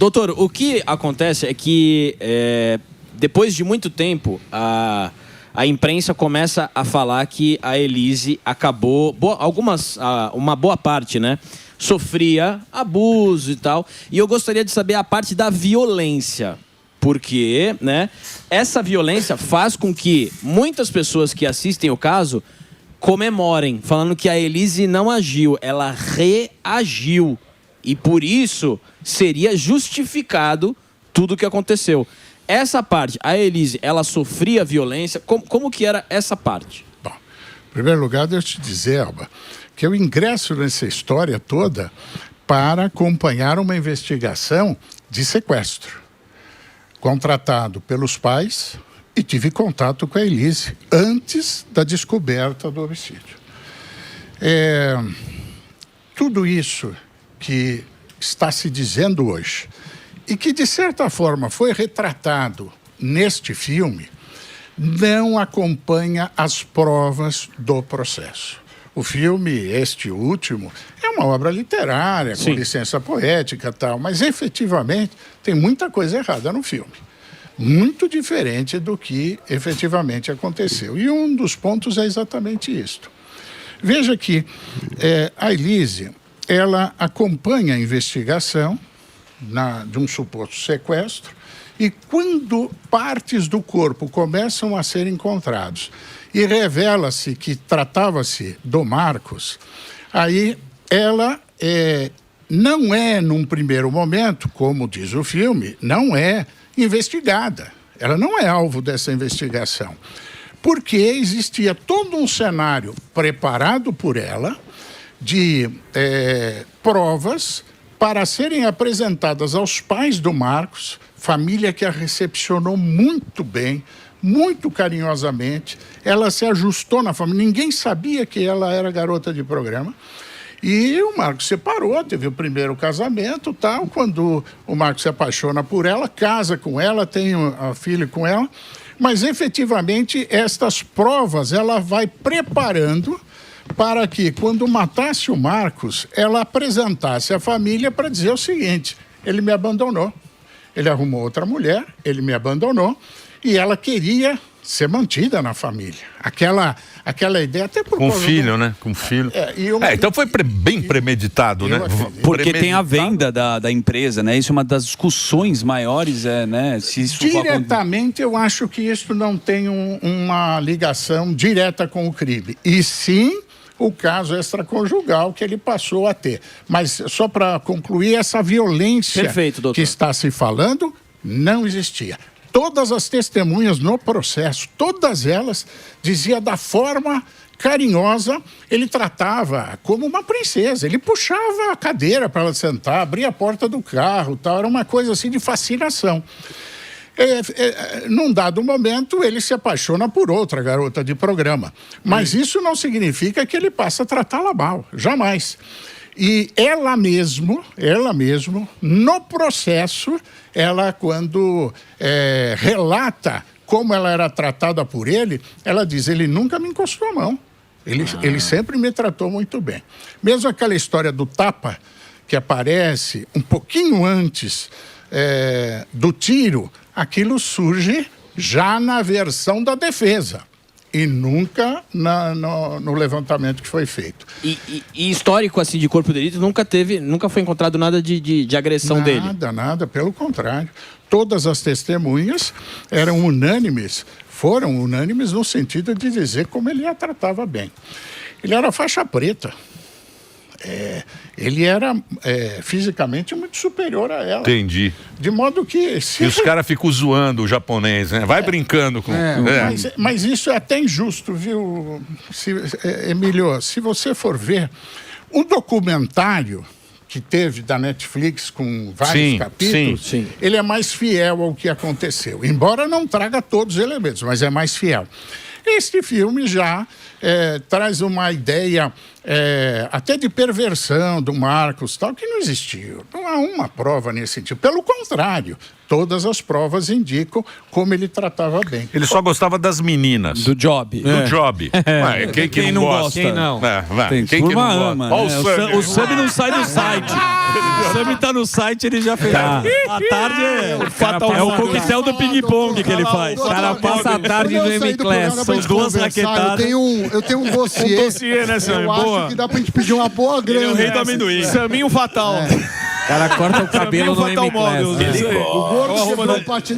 Doutor, o que acontece é que depois de muito tempo a imprensa começa a falar que a Elise acabou, uma boa parte, né, sofria abuso e tal. E eu gostaria de saber a parte da violência. Porque, né, essa violência faz com que muitas pessoas que assistem o caso comemorem, falando que a Elise não agiu, ela reagiu. E por isso seria justificado tudo o que aconteceu. Essa parte, a Elise, ela sofria violência? Como que era essa parte? Bom, em primeiro lugar, deixa eu te dizer, Alba, que eu ingresso nessa história toda para acompanhar uma investigação de sequestro, contratado pelos pais, e tive contato com a Elise antes da descoberta do homicídio. Tudo isso que está se dizendo hoje e que, de certa forma, foi retratado neste filme, não acompanha as provas do processo. O filme, este último, é uma obra literária, com licença poética e tal, mas, efetivamente, tem muita coisa errada no filme. Muito diferente do que efetivamente aconteceu. E um dos pontos é exatamente isto. Veja que a Elise, ela acompanha a investigação de um suposto sequestro, e quando partes do corpo começam a ser encontrados e revela-se que tratava-se do Marcos, aí ela não é, num primeiro momento, como diz o filme, não é investigada. Ela não é alvo dessa investigação, porque existia todo um cenário preparado por ela de provas para serem apresentadas aos pais do Marcos, família que a recepcionou muito bem, muito carinhosamente. Ela se ajustou na família, ninguém sabia que ela era garota de programa. E o Marcos separou, teve o primeiro casamento, tal. Quando o Marcos se apaixona por ela, casa com ela, tem a filha com ela. Mas, efetivamente, estas provas ela vai preparando para que, quando matasse o Marcos, ela apresentasse a família para dizer o seguinte: ele me abandonou, ele arrumou outra mulher, ele me abandonou, e ela queria ser mantida na família. Aquela ideia, até por com filho, né? Com filho. Então foi bem premeditado, né? Porque tem a venda da empresa, né? Isso é uma das discussões maiores, né? Se isso diretamente, eu acho que isso não tem uma ligação direta com o crime. E sim o caso extraconjugal que ele passou a ter. Mas só para concluir, essa violência que está se falando não existia. Todas as testemunhas no processo, todas elas, dizia da forma carinhosa, ele tratava como uma princesa. Ele puxava a cadeira para ela sentar, abria a porta do carro, tal. Era uma coisa assim de fascinação. Num dado momento, ele se apaixona por outra garota de programa. Mas isso não significa que ele passa a tratá-la mal, jamais. E ela mesmo, no processo, ela quando relata como ela era tratada por ele, ela diz: ele nunca me encostou a mão. Ele sempre me tratou muito bem. Mesmo aquela história do tapa, que aparece um pouquinho antes do tiro, aquilo surge já na versão da defesa. E nunca no levantamento que foi feito. E histórico assim de corpo de delito nunca foi encontrado nada de agressão dele? Nada, pelo contrário. Todas as testemunhas foram unânimes no sentido de dizer como ele a tratava bem. Ele era faixa preta. Ele era fisicamente muito superior a ela. Entendi. De modo que... E os caras ficam zoando o japonês, né? Vai brincando com... Mas isso é até injusto, viu, Emílio? Se você for ver, o documentário que teve da Netflix com vários capítulos, ele é mais fiel ao que aconteceu. Embora não traga todos os elementos, mas é mais fiel. Este filme já traz uma ideia até de perversão do Marcos, tal, que não existiu. Não há uma prova nesse sentido. Pelo contrário, todas as provas indicam como ele tratava bem. Ele só gostava das meninas. Do job. Do job. Quem não gosta? Quem não? Quem que não gosta? O sub não sai do site. O Sammy tá no site, ele já fez. Tá. À tarde é o coquetel do ping-pong que ele faz. O cara passa a tarde no M-Class. São duas raquetadas. Eu tenho um dossiê. dossiê, né, Sammy? Eu Boa. acho que dá pra gente pedir uma boa grana. Ele é o rei do amendoim. Saminho Fatal. O cara corta o cabelo no Fatal M-Class. Models. né? Isso aí. O gordo quebrou o patinete.